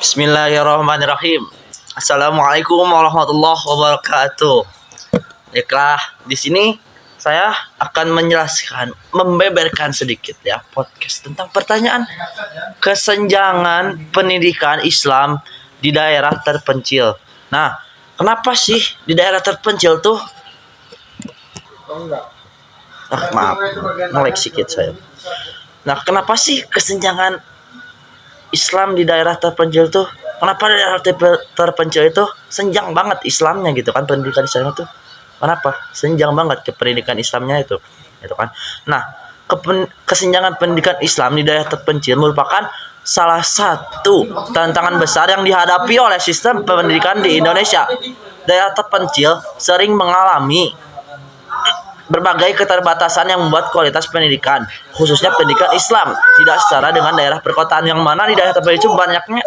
Bismillahirrahmanirrahim. Assalamualaikum warahmatullahi wabarakatuh. Baiklah, di sini saya akan menjelaskan, membeberkan sedikit ya podcast tentang pertanyaan kesenjangan pendidikan Islam di daerah terpencil. Nah, kenapa sih di daerah terpencil tuh? Maaf, ngelag sedikit saya. Nah, kenapa sih kesenjangan Islam di daerah terpencil tuh? Kenapa daerah terpencil itu senjang banget Islamnya gitu kan, pendidikan Islamnya tuh? Kenapa senjang banget ke pendidikan Islamnya itu kan? Nah, kesenjangan pendidikan Islam di daerah terpencil merupakan salah satu tantangan besar yang dihadapi oleh sistem pendidikan di Indonesia. Daerah terpencil sering mengalami berbagai keterbatasan yang membuat kualitas pendidikan, khususnya pendidikan Islam, tidak setara dengan daerah perkotaan, yang mana di daerah terpencil banyaknya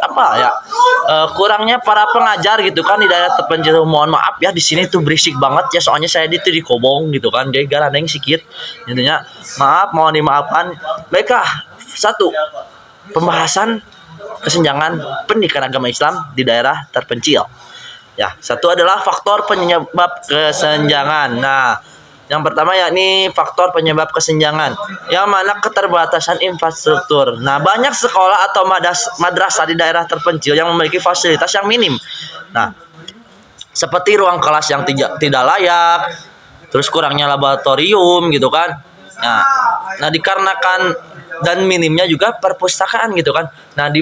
kurangnya para pengajar gitu kan di daerah terpencil. Mohon maaf ya, di sini tuh berisik banget ya, soalnya saya di kobong gitu kan, jadi garang sedikit. Intinya maaf, mohon dimaafkan. Baiklah, satu, pembahasan kesenjangan pendidikan agama Islam di daerah terpencil. Ya, satu adalah faktor penyebab kesenjangan. Nah, yang pertama yakni faktor penyebab kesenjangan, yang mana keterbatasan infrastruktur. Nah, banyak sekolah atau madrasah di daerah terpencil yang memiliki fasilitas yang minim. Nah, seperti ruang kelas yang tidak layak, terus kurangnya laboratorium gitu kan. Nah, dikarenakan dan minimnya juga perpustakaan gitu kan. Nah,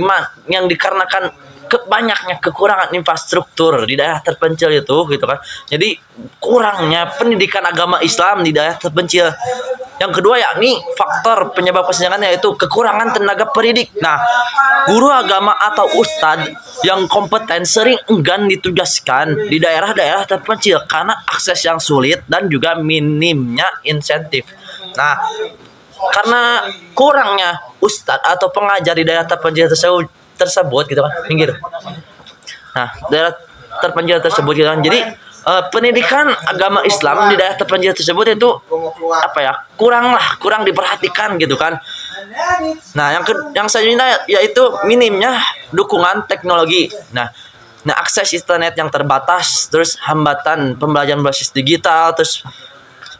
yang dikarenakan banyaknya kekurangan infrastruktur di daerah terpencil itu gitu kan. Jadi kurangnya pendidikan agama Islam di daerah terpencil. Yang kedua yakni faktor penyebab kesenjangan, yaitu kekurangan tenaga pendidik. Nah, guru agama atau ustadz yang kompeten sering enggan ditugaskan di daerah-daerah terpencil karena akses yang sulit dan juga minimnya insentif. Nah, karena kurangnya ustadz atau pengajar di daerah terpencil tersebut gitu kan, pinggir. Nah, daerah terpencil tersebut gitu kan. Jadi pendidikan agama Islam di daerah terpencil tersebut itu kurang diperhatikan gitu kan. Nah, yang selanjutnya yaitu minimnya dukungan teknologi. Nah, akses internet yang terbatas, terus hambatan pembelajaran berbasis digital, terus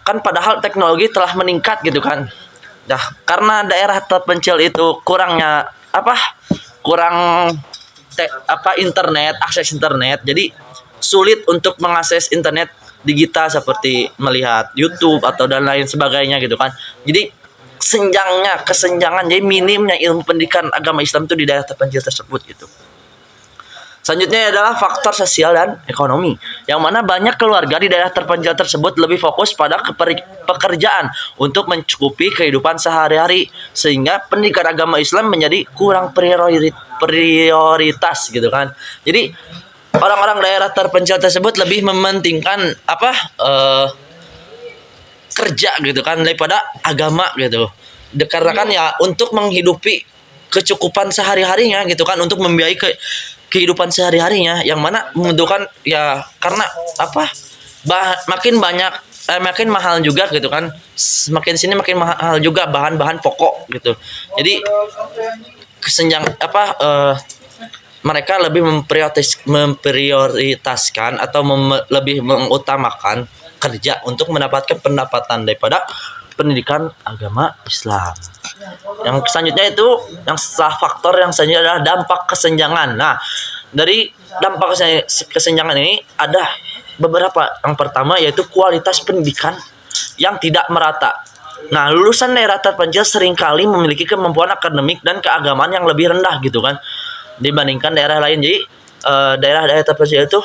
kan padahal teknologi telah meningkat gitu kan. Nah, karena daerah terpencil itu kurang internet, akses internet, jadi sulit untuk mengakses internet digital seperti melihat YouTube atau dan lain sebagainya gitu kan. Jadi kesenjangan, jadi minimnya ilmu pendidikan agama Islam itu di daerah terpencil tersebut gitu. Selanjutnya adalah faktor sosial dan ekonomi, yang mana banyak keluarga di daerah terpencil tersebut lebih fokus pada pekerjaan untuk mencukupi kehidupan sehari-hari, sehingga pendidikan agama Islam menjadi kurang prioritas gitu kan. Jadi orang-orang daerah terpencil tersebut lebih mementingkan kerja gitu kan daripada agama gitu. Karena kan ya untuk menghidupi kecukupan sehari-harinya gitu kan, untuk membiayai kehidupan sehari-harinya, yang mana membutuhkan ya karena makin mahal juga gitu kan, semakin sini makin mahal juga bahan-bahan pokok gitu. Jadi mereka lebih memprioritaskan atau lebih mengutamakan kerja untuk mendapatkan pendapatan daripada pendidikan agama Islam. Yang selanjutnya itu, yang setelah faktor yang selanjutnya adalah dampak kesenjangan. Nah, dari dampak kesenjangan ini ada beberapa. Yang pertama yaitu kualitas pendidikan yang tidak merata. Nah, lulusan daerah terpencil seringkali memiliki kemampuan akademik dan keagamaan yang lebih rendah gitu kan dibandingkan daerah lain. Jadi daerah-daerah terpencil itu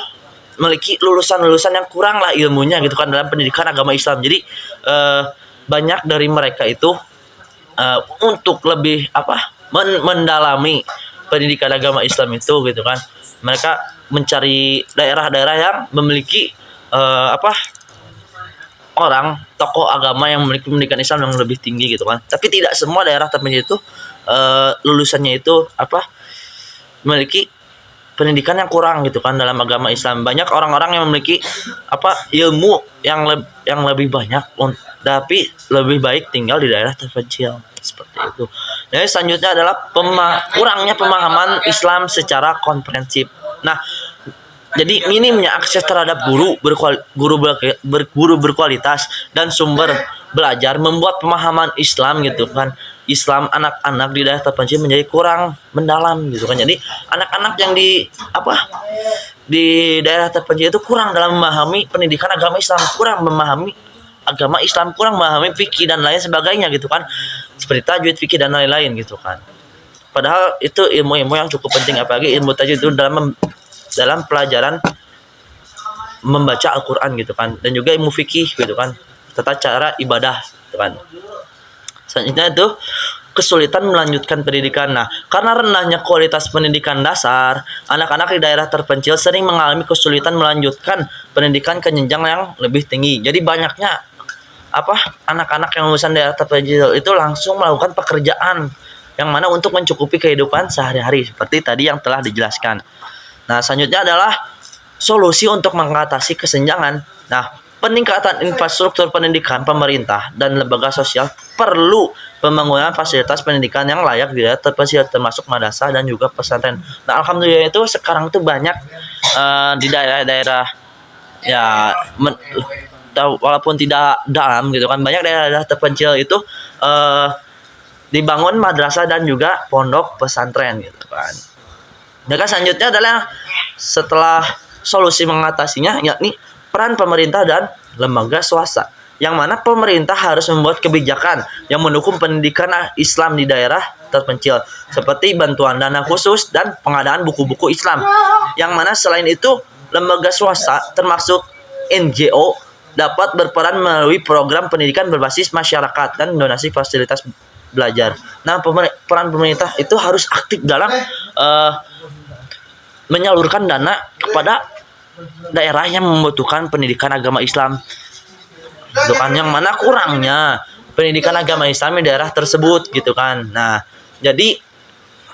memiliki lulusan-lulusan yang kurang lah ilmunya gitu kan dalam pendidikan agama Islam. Jadi banyak dari mereka itu untuk lebih mendalami pendidikan agama Islam itu gitu kan, mereka mencari daerah-daerah yang memiliki orang tokoh agama yang memiliki pendidikan Islam yang lebih tinggi gitu kan. Tapi tidak semua daerah terpencil itu lulusannya itu memiliki pendidikan yang kurang gitu kan dalam agama Islam. Banyak orang-orang yang memiliki ilmu yang lebih banyak, tapi lebih baik tinggal di daerah terpencil seperti itu. Jadi selanjutnya adalah kurangnya pemahaman Islam secara komprehensif. Nah, jadi minimnya akses terhadap guru berkualitas dan sumber belajar membuat pemahaman Islam gitu kan, Islam anak-anak di daerah terpencil menjadi kurang mendalam gitu kan. Jadi anak-anak yang di daerah terpencil itu kurang dalam memahami pendidikan agama Islam, kurang memahami agama Islam, kurang memahami fikih dan lain sebagainya gitu kan, seperti tajwid, fikih dan lain-lain gitu kan. Padahal itu ilmu-ilmu yang cukup penting, apalagi ilmu tajwid itu dalam pelajaran membaca Al-Quran gitu kan, dan juga ilmu fikih gitu kan, tata cara ibadah gitu kan. Selanjutnya itu kesulitan melanjutkan pendidikan. Nah, karena rendahnya kualitas pendidikan dasar, anak-anak di daerah terpencil sering mengalami kesulitan melanjutkan pendidikan ke jenjang yang lebih tinggi. Jadi banyaknya anak-anak yang lulusan daerah terpencil itu langsung melakukan pekerjaan yang mana untuk mencukupi kehidupan sehari-hari seperti tadi yang telah dijelaskan. Nah, selanjutnya adalah solusi untuk mengatasi kesenjangan. Nah, peningkatan infrastruktur pendidikan pemerintah dan lembaga sosial perlu pembangunan fasilitas pendidikan yang layak di daerah terpencil, termasuk madrasah dan juga pesantren. Nah, alhamdulillah itu sekarang tuh banyak di daerah-daerah ya walaupun tidak dalam gitu kan, banyak daerah-daerah terpencil itu dibangun madrasah dan juga pondok pesantren gitu kan. Dan selanjutnya adalah setelah solusi mengatasinya, yakni peran pemerintah dan lembaga swasta, yang mana pemerintah harus membuat kebijakan yang mendukung pendidikan Islam di daerah terpencil, seperti bantuan dana khusus dan pengadaan buku-buku Islam. Yang mana selain itu lembaga swasta termasuk NGO dapat berperan melalui program pendidikan berbasis masyarakat dan donasi fasilitas belajar. Nah, peran pemerintah itu harus aktif dalam menyalurkan dana kepada daerah yang membutuhkan pendidikan agama Islam. Gitu kan, yang mana kurangnya pendidikan agama Islam di daerah tersebut gitu kan. Nah, jadi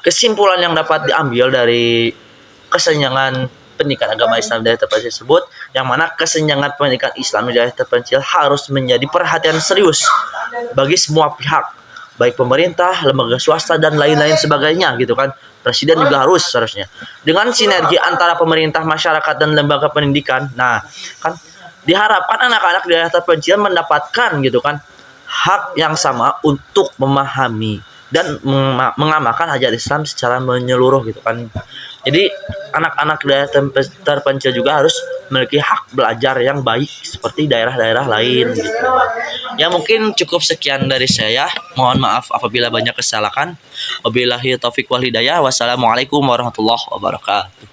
kesimpulan yang dapat diambil dari kesenjangan pendidikan agama Islam di daerah terpencil tersebut, yang mana kesenjangan pendidikan Islam di daerah terpencil harus menjadi perhatian serius bagi semua pihak, baik pemerintah, lembaga swasta dan lain-lain sebagainya gitu kan. Presiden juga harus seharusnya. Dengan sinergi antara pemerintah, masyarakat dan lembaga pendidikan. Nah, kan diharapkan anak-anak di daerah terpencil mendapatkan gitu kan hak yang sama untuk memahami dan mengamalkan ajaran Islam secara menyeluruh gitu kan. Jadi anak-anak daerah terpencil juga harus memiliki hak belajar yang baik seperti daerah-daerah lain gitu. Ya, mungkin cukup sekian dari saya. Mohon maaf apabila banyak kesalahan. Wabillahi taufik wal hidayah. Wassalamualaikum warahmatullahi wabarakatuh.